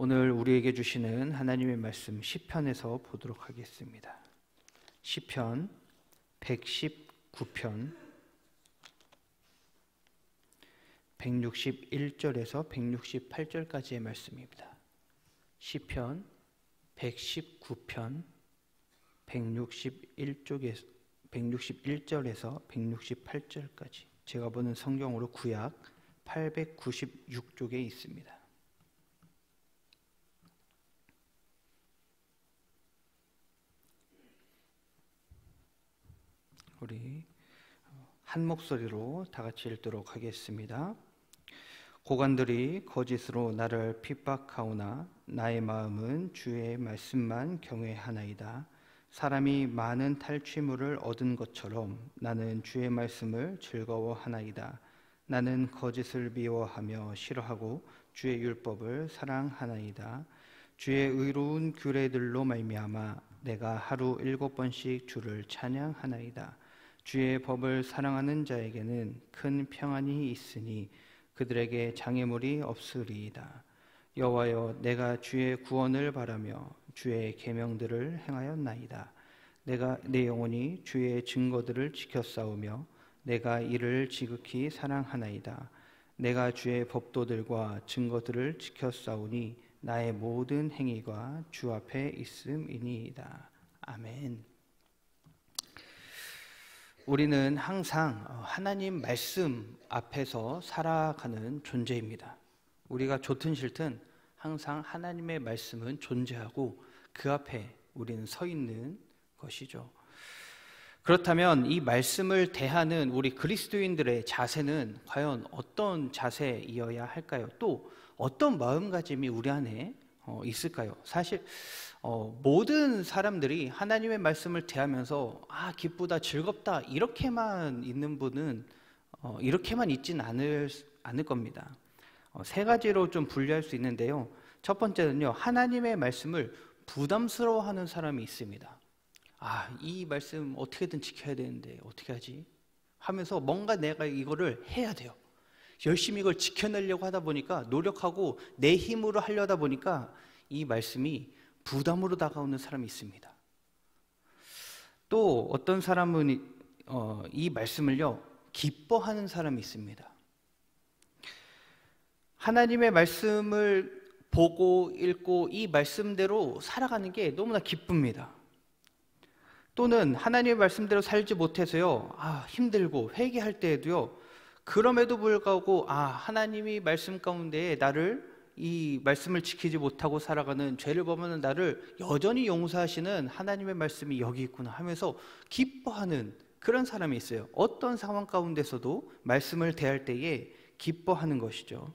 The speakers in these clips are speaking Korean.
오늘 우리에게 주시는 하나님의 말씀 시편에서 보도록 하겠습니다. 시편 119편 161절에서 168절까지의 말씀입니다. 시편 119편 161절에서 168절까지 제가 보는 성경으로 구약 896쪽에 있습니다. 우리 한 목소리로 다 같이 읽도록 하겠습니다. 고관들이 거짓으로 나를 핍박하오나 나의 마음은 주의 말씀만 경외하나이다. 사람이 많은 탈취물을 얻은 것처럼 나는 주의 말씀을 즐거워하나이다. 나는 거짓을 미워하며 싫어하고 주의 율법을 사랑하나이다. 주의 의로운 규례들로 말미암아 내가 하루 7번씩 주를 찬양하나이다. 주의 법을 사랑하는 자에게는 큰 평안이 있으니 그들에게 장애물이 없으리이다. 여호와여, 내가 주의 구원을 바라며 주의 계명들을 행하였나이다. 내 영혼이 주의 증거들을 지켰사오며 내가 이를 지극히 사랑하나이다. 내가 주의 법도들과 증거들을 지켰사오니 나의 모든 행위가 주 앞에 있음이니이다. 아멘. 우리는 항상 하나님 말씀 앞에서 살아가는 존재입니다. 우리가 좋든 싫든 항상 하나님의 말씀은 존재하고 그 앞에 우리는 서 있는 것이죠. 그렇다면 이 말씀을 대하는 우리 그리스도인들의 자세는 과연 어떤 자세이어야 할까요? 또 어떤 마음가짐이 우리 안에 있을까요? 사실 모든 사람들이 하나님의 말씀을 대하면서 기쁘다, 즐겁다 이렇게만 있는 분은 이렇게만 있진 않을 겁니다. 세 가지로 좀 분류할 수 있는데요. 첫 번째는요, 하나님의 말씀을 부담스러워하는 사람이 있습니다. 이 말씀 어떻게든 지켜야 되는데 어떻게 하지? 하면서 뭔가 내가 이거를 해야 돼요. 열심히 이걸 지켜내려고 하다 보니까 노력하고 내 힘으로 하려다 보니까 이 말씀이 부담으로 다가오는 사람이 있습니다. 또 어떤 사람은 이 말씀을요 기뻐하는 사람이 있습니다. 하나님의 말씀을 보고 읽고 이 말씀대로 살아가는 게 너무나 기쁩니다. 또는 하나님의 말씀대로 살지 못해서요 힘들고 회개할 때에도요 그럼에도 불구하고 하나님이 말씀 가운데 나를 이 말씀을 지키지 못하고 살아가는 죄를 범하는 나를 여전히 용서하시는 하나님의 말씀이 여기 있구나 하면서 기뻐하는 그런 사람이 있어요. 어떤 상황 가운데서도 말씀을 대할 때에 기뻐하는 것이죠.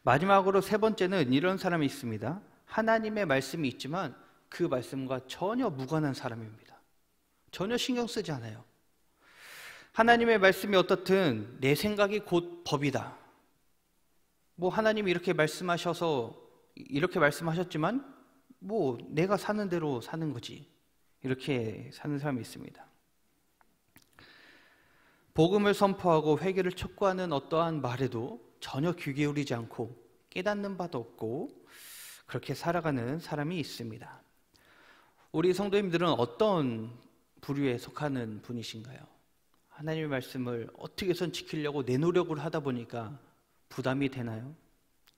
마지막으로 세 번째는 이런 사람이 있습니다. 하나님의 말씀이 있지만 그 말씀과 전혀 무관한 사람입니다. 전혀 신경 쓰지 않아요. 하나님의 말씀이 어떻든 내 생각이 곧 법이다. 하나님이 이렇게 말씀하셔서 이렇게 말씀하셨지만 내가 사는 대로 사는 거지. 이렇게 사는 사람이 있습니다. 복음을 선포하고 회개를 촉구하는 어떠한 말에도 전혀 귀 기울이지 않고 깨닫는 바도 없고 그렇게 살아가는 사람이 있습니다. 우리 성도님들은 어떤 부류에 속하는 분이신가요? 하나님의 말씀을 어떻게 해선 지키려고 내 노력을 하다 보니까 부담이 되나요?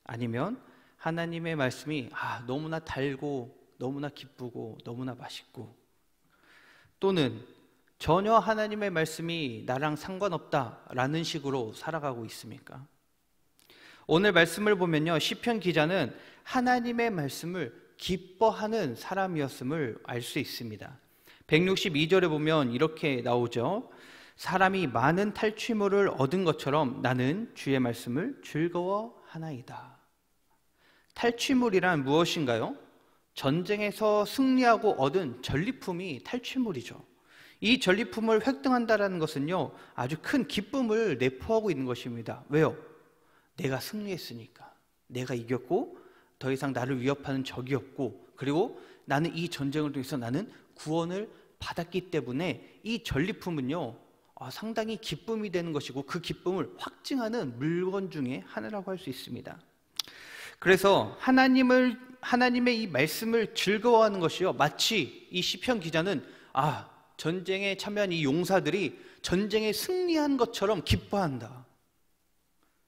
아니면 하나님의 말씀이 너무나 달고 너무나 기쁘고 너무나 맛있고 또는 전혀 하나님의 말씀이 나랑 상관없다라는 식으로 살아가고 있습니까? 오늘 말씀을 보면요 시편 기자는 하나님의 말씀을 기뻐하는 사람이었음을 알 수 있습니다. 162절에 보면 이렇게 나오죠. 사람이 많은 탈취물을 얻은 것처럼 나는 주의 말씀을 즐거워하나이다. 탈취물이란 무엇인가요? 전쟁에서 승리하고 얻은 전리품이 탈취물이죠. 이 전리품을 획득한다는 것은요 아주 큰 기쁨을 내포하고 있는 것입니다. 왜요? 내가 승리했으니까. 내가 이겼고 더 이상 나를 위협하는 적이 없고 그리고 나는 이 전쟁을 통해서 나는 구원을 받았기 때문에 이 전리품은요 상당히 기쁨이 되는 것이고 그 기쁨을 확증하는 물건 중에 하나라고 할 수 있습니다. 그래서 하나님의 이 말씀을 즐거워하는 것이요, 마치 이 시편 기자는 전쟁에 참여한 이 용사들이 전쟁에 승리한 것처럼 기뻐한다.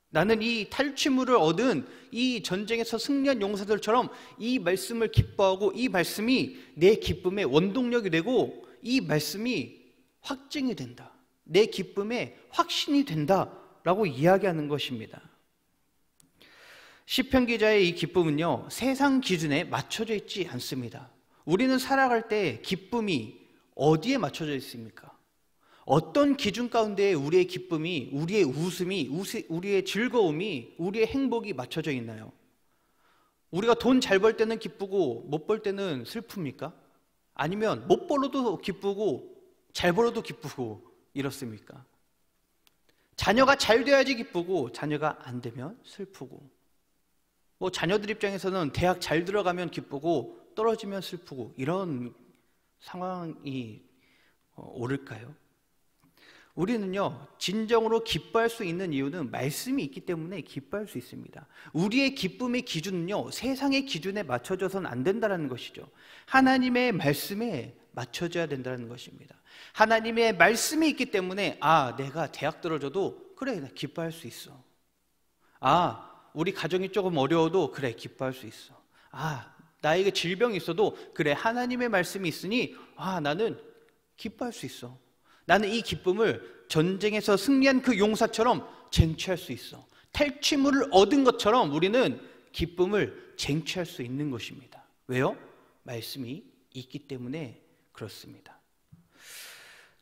나는 이 탈취물을 얻은 이 전쟁에서 승리한 용사들처럼 이 말씀을 기뻐하고, 이 말씀이 내 기쁨의 원동력이 되고, 이 말씀이 확증이 된다, 내 기쁨의 확신이 된다라고 이야기하는 것입니다. 시편 기자의 이 기쁨은요, 세상 기준에 맞춰져 있지 않습니다. 우리는 살아갈 때 기쁨이 어디에 맞춰져 있습니까? 어떤 기준 가운데 우리의 기쁨이, 우리의 웃음이, 우리의 즐거움이, 우리의 행복이 맞춰져 있나요? 우리가 돈 잘 벌 때는 기쁘고 못 벌 때는 슬픕니까? 아니면 못 벌어도 기쁘고 잘 벌어도 기쁘고 이렇습니까? 자녀가 잘 돼야지 기쁘고 자녀가 안 되면 슬프고, 자녀들 입장에서는 대학 잘 들어가면 기쁘고 떨어지면 슬프고, 이런 상황이 옳을까요? 우리는요, 진정으로 기뻐할 수 있는 이유는 말씀이 있기 때문에 기뻐할 수 있습니다. 우리의 기쁨의 기준은요, 세상의 기준에 맞춰져서는 안 된다는 것이죠. 하나님의 말씀에 맞춰져야 된다는 것입니다. 하나님의 말씀이 있기 때문에 내가 대학 들어져도 그래, 나 기뻐할 수 있어. 우리 가정이 조금 어려워도 그래, 기뻐할 수 있어. 나에게 질병이 있어도 그래, 하나님의 말씀이 있으니 나는 기뻐할 수 있어. 나는 이 기쁨을 전쟁에서 승리한 그 용사처럼 쟁취할 수 있어. 탈취물을 얻은 것처럼 우리는 기쁨을 쟁취할 수 있는 것입니다. 왜요? 말씀이 있기 때문에 그렇습니다.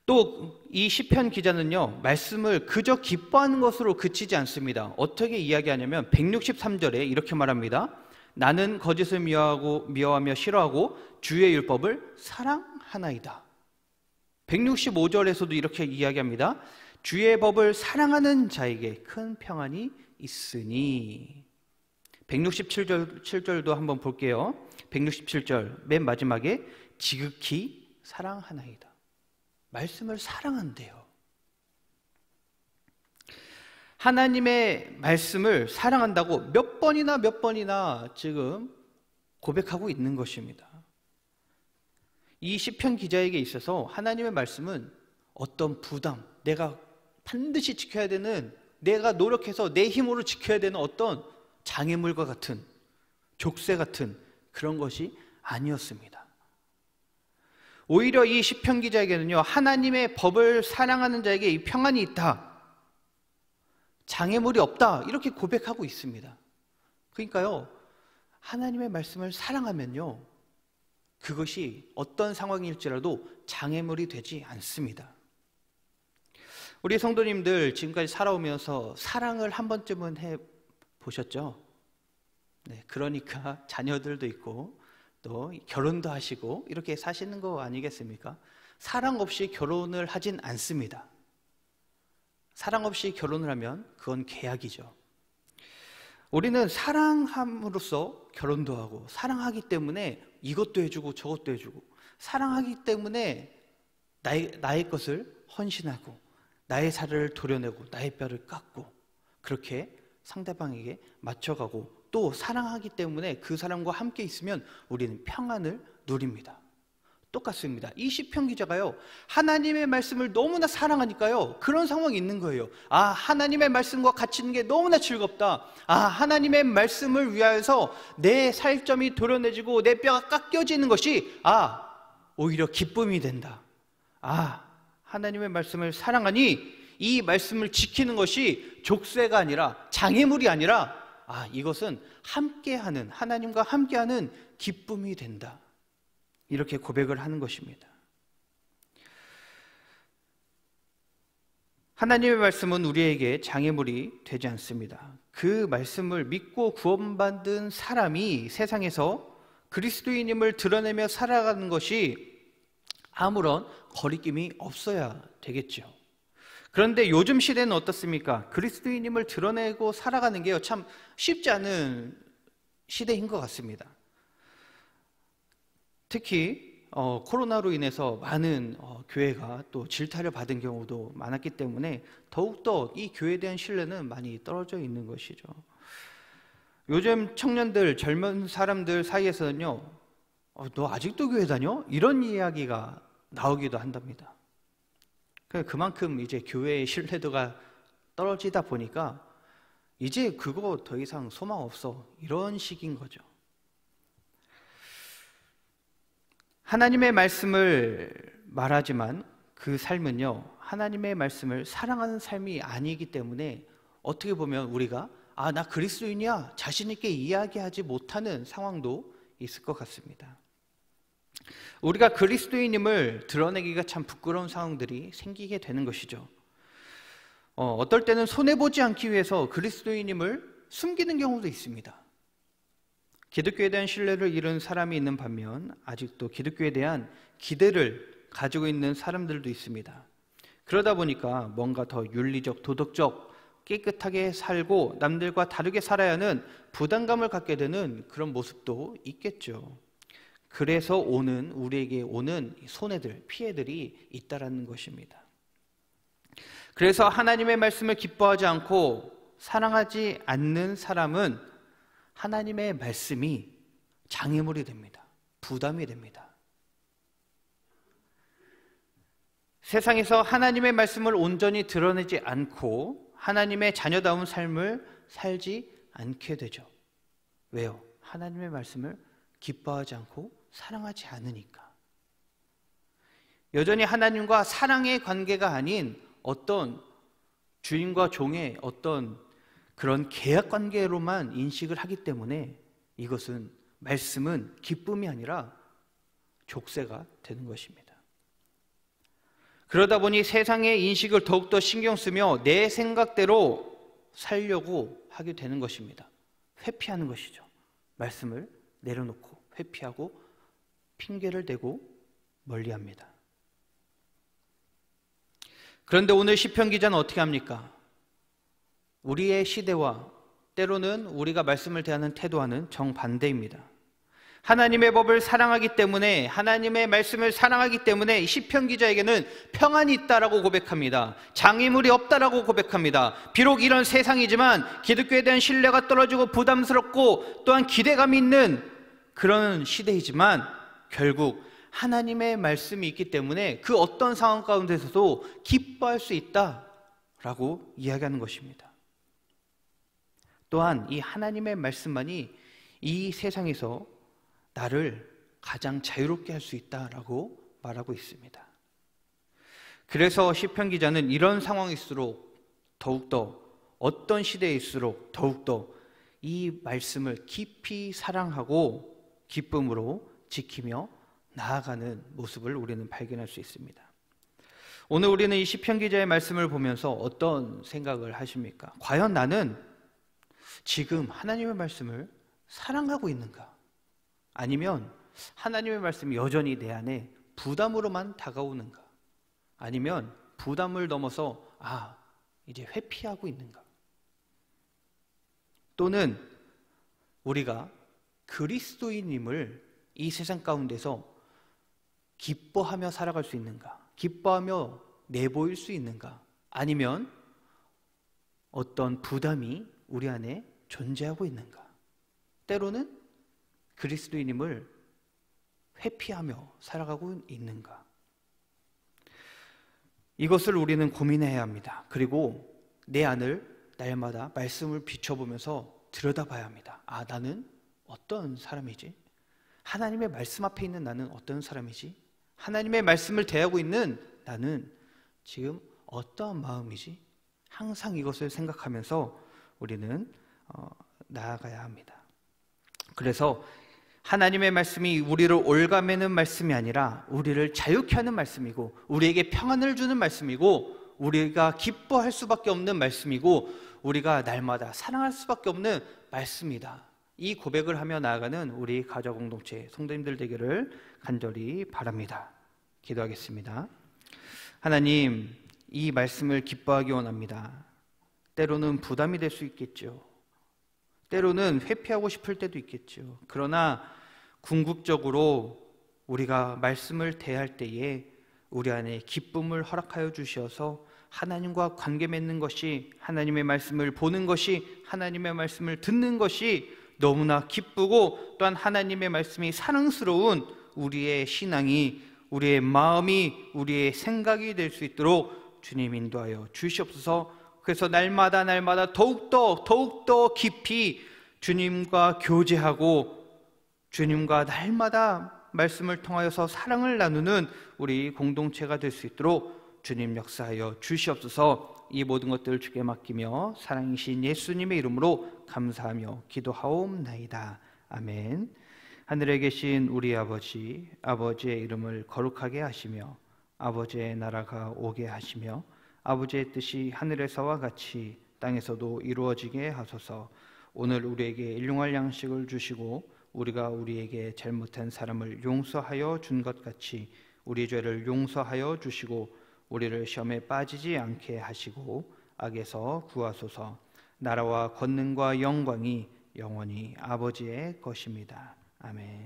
또 이 시편 기자는요, 말씀을 그저 기뻐하는 것으로 그치지 않습니다. 어떻게 이야기하냐면 163절에 이렇게 말합니다. 나는 거짓을 미워하며 싫어하고 주의 율법을 사랑하나이다. 165절에서도 이렇게 이야기합니다. 주의 법을 사랑하는 자에게 큰 평안이 있으니. 167절도 한번 볼게요. 167절 맨 마지막에 지극히 사랑하나이다. 말씀을 사랑한대요. 하나님의 말씀을 사랑한다고 몇 번이나 지금 고백하고 있는 것입니다. 이 시편 기자에게 있어서 하나님의 말씀은 어떤 부담, 내가 반드시 지켜야 되는, 내가 노력해서 내 힘으로 지켜야 되는 어떤 장애물과 같은, 족쇄 같은 그런 것이 아니었습니다. 오히려 이 시편 기자에게는요, 하나님의 법을 사랑하는 자에게 이 평안이 있다, 장애물이 없다, 이렇게 고백하고 있습니다. 그러니까요, 하나님의 말씀을 사랑하면요, 그것이 어떤 상황일지라도 장애물이 되지 않습니다. 우리 성도님들 지금까지 살아오면서 사랑을 한 번쯤은 해보셨죠? 네, 그러니까 자녀들도 있고 또 결혼도 하시고 이렇게 사시는 거 아니겠습니까? 사랑 없이 결혼을 하진 않습니다. 사랑 없이 결혼을 하면 그건 계약이죠. 우리는 사랑함으로써 결혼도 하고, 사랑하기 때문에 이것도 해주고 저것도 해주고, 사랑하기 때문에 나의 것을 헌신하고, 나의 살을 도려내고, 나의 뼈를 깎고, 그렇게 상대방에게 맞춰가고, 또 사랑하기 때문에 그 사람과 함께 있으면 우리는 평안을 누립니다. 똑같습니다. 이 시편 기자가요, 하나님의 말씀을 너무나 사랑하니까요, 그런 상황이 있는 거예요. 하나님의 말씀과 같이 있는 게 너무나 즐겁다. 하나님의 말씀을 위하여서 내 살점이 도려내지고 내 뼈가 깎여지는 것이 오히려 기쁨이 된다. 하나님의 말씀을 사랑하니 이 말씀을 지키는 것이 족쇄가 아니라, 장애물이 아니라, 이것은 함께하는, 하나님과 함께하는 기쁨이 된다. 이렇게 고백을 하는 것입니다. 하나님의 말씀은 우리에게 장애물이 되지 않습니다. 그 말씀을 믿고 구원받은 사람이 세상에서 그리스도인임을 드러내며 살아가는 것이 아무런 거리낌이 없어야 되겠죠. 그런데 요즘 시대는 어떻습니까? 그리스도인임을 드러내고 살아가는 게요, 참 쉽지 않은 시대인 것 같습니다. 특히 코로나로 인해서 많은 교회가 또 질타를 받은 경우도 많았기 때문에 더욱더 이 교회에 대한 신뢰는 많이 떨어져 있는 것이죠. 요즘 청년들, 젊은 사람들 사이에서는요, 너 아직도 교회 다녀? 이런 이야기가 나오기도 한답니다. 그만큼 이제 교회의 신뢰도가 떨어지다 보니까 이제 그거 더 이상 소망 없어, 이런 식인 거죠. 하나님의 말씀을 말하지만 그 삶은요, 하나님의 말씀을 사랑하는 삶이 아니기 때문에 어떻게 보면 우리가 나 그리스도인이야 자신 있게 이야기하지 못하는 상황도 있을 것 같습니다. 우리가 그리스도인임을 드러내기가 참 부끄러운 상황들이 생기게 되는 것이죠. 어떨 때는 손해보지 않기 위해서 그리스도인임을 숨기는 경우도 있습니다. 기독교에 대한 신뢰를 잃은 사람이 있는 반면 아직도 기독교에 대한 기대를 가지고 있는 사람들도 있습니다. 그러다 보니까 뭔가 더 윤리적, 도덕적, 깨끗하게 살고 남들과 다르게 살아야 하는 부담감을 갖게 되는 그런 모습도 있겠죠. 그래서 우리에게 오는 손해들, 피해들이 있다라는 것입니다. 그래서 하나님의 말씀을 기뻐하지 않고 사랑하지 않는 사람은 하나님의 말씀이 장애물이 됩니다. 부담이 됩니다. 세상에서 하나님의 말씀을 온전히 드러내지 않고 하나님의 자녀다운 삶을 살지 않게 되죠. 왜요? 하나님의 말씀을 기뻐하지 않고 사랑하지 않으니까. 여전히 하나님과 사랑의 관계가 아닌 어떤 주인과 종의 어떤 그런 계약 관계로만 인식을 하기 때문에 이것은 말씀은 기쁨이 아니라 족쇄가 되는 것입니다. 그러다 보니 세상의 인식을 더욱더 신경 쓰며 내 생각대로 살려고 하게 되는 것입니다. 회피하는 것이죠. 말씀을 내려놓고 회피하고 핑계를 대고 멀리합니다. 그런데 오늘 시편 기자는 어떻게 합니까? 우리의 시대와 때로는 우리가 말씀을 대하는 태도와는 정반대입니다. 하나님의 법을 사랑하기 때문에, 하나님의 말씀을 사랑하기 때문에 시편 기자에게는 평안이 있다라고 고백합니다. 장애물이 없다라고 고백합니다. 비록 이런 세상이지만 기독교에 대한 신뢰가 떨어지고 부담스럽고 또한 기대감이 있는 그런 시대이지만 결국 하나님의 말씀이 있기 때문에 그 어떤 상황 가운데서도 기뻐할 수 있다라고 이야기하는 것입니다. 또한 이 하나님의 말씀만이 이 세상에서 나를 가장 자유롭게 할 수 있다라고 말하고 있습니다. 그래서 시편 기자는 이런 상황일수록 더욱더, 어떤 시대일수록 더욱더 이 말씀을 깊이 사랑하고 기쁨으로 지키며 나아가는 모습을 우리는 발견할 수 있습니다. 오늘 우리는 이 시편 기자의 말씀을 보면서 어떤 생각을 하십니까? 과연 나는 지금 하나님의 말씀을 사랑하고 있는가? 아니면 하나님의 말씀이 여전히 내 안에 부담으로만 다가오는가? 아니면 부담을 넘어서 이제 회피하고 있는가? 또는 우리가 그리스도인임을 이 세상 가운데서 기뻐하며 살아갈 수 있는가? 기뻐하며 내보일 수 있는가? 아니면 어떤 부담이 우리 안에 존재하고 있는가? 때로는 그리스도인임을 회피하며 살아가고 있는가? 이것을 우리는 고민해야 합니다. 그리고 내 안을 날마다 말씀을 비춰보면서 들여다봐야 합니다. 나는 어떤 사람이지? 하나님의 말씀 앞에 있는 나는 어떤 사람이지? 하나님의 말씀을 대하고 있는 나는 지금 어떠한 마음이지? 항상 이것을 생각하면서 우리는 나아가야 합니다. 그래서 하나님의 말씀이 우리를 올가매는 말씀이 아니라 우리를 자유케 하는 말씀이고, 우리에게 평안을 주는 말씀이고, 우리가 기뻐할 수밖에 없는 말씀이고, 우리가 날마다 사랑할 수밖에 없는 말씀이다. 이 고백을 하며 나아가는 우리 가족 공동체 성도님들 되기를 간절히 바랍니다. 기도하겠습니다. 하나님, 이 말씀을 기뻐하기 원합니다. 때로는 부담이 될 수 있겠죠. 때로는 회피하고 싶을 때도 있겠죠. 그러나 궁극적으로 우리가 말씀을 대할 때에 우리 안에 기쁨을 허락하여 주셔서 하나님과 관계 맺는 것이, 하나님의 말씀을 보는 것이, 하나님의 말씀을 듣는 것이 너무나 기쁘고, 또한 하나님의 말씀이 사랑스러운 우리의 신앙이, 우리의 마음이, 우리의 생각이 될 수 있도록 주님 인도하여 주시옵소서. 그래서 날마다 더욱더 깊이 주님과 교제하고 주님과 날마다 말씀을 통하여서 사랑을 나누는 우리 공동체가 될 수 있도록 주님 역사하여 주시옵소서. 이 모든 것들을 주께 맡기며 사랑이신 예수님의 이름으로 감사하며 기도하옵나이다. 아멘. 하늘에 계신 우리 아버지, 아버지의 이름을 거룩하게 하시며 아버지의 나라가 오게 하시며 아버지의 뜻이 하늘에서와 같이 땅에서도 이루어지게 하소서. 오늘 우리에게 일용할 양식을 주시고 우리가 우리에게 잘못한 사람을 용서하여 준 것 같이 우리 죄를 용서하여 주시고 우리를 시험에 빠지지 않게 하시고 악에서 구하소서. 나라와 권능과 영광이 영원히 아버지의 것입니다. 아멘.